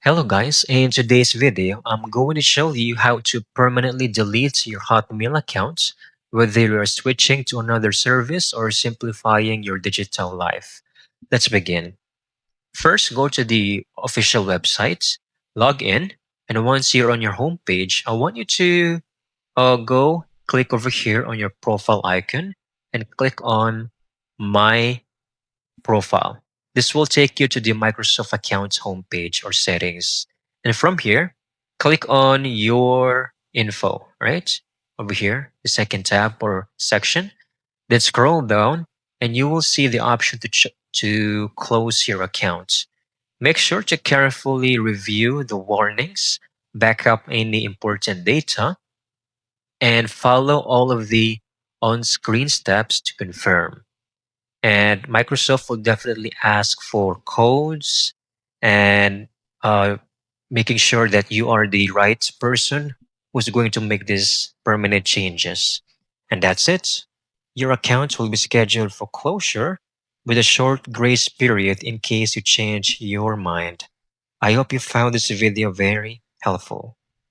Hello guys, in today's video, I'm going to show you how to permanently delete your Hotmail accounts, whether you're switching to another service or simplifying your digital life. Let's begin. First, go to the official website, log in, and once you're on your homepage, I want you to go click over here on your profile icon and click on My Profile. This will take you to the Microsoft Accounts homepage or settings. And from here, click on your info, right? Over here, the second tab or section. Then scroll down and you will see the option to close your account. Make sure to carefully review the warnings, back up any important data, and follow all of the on-screen steps to confirm. And Microsoft will definitely ask for codes and uh, making sure that you are the right person who's going to make these permanent changes. And that's it. Your account will be scheduled for closure with a short grace period in case you change your mind. I hope you found this video very helpful.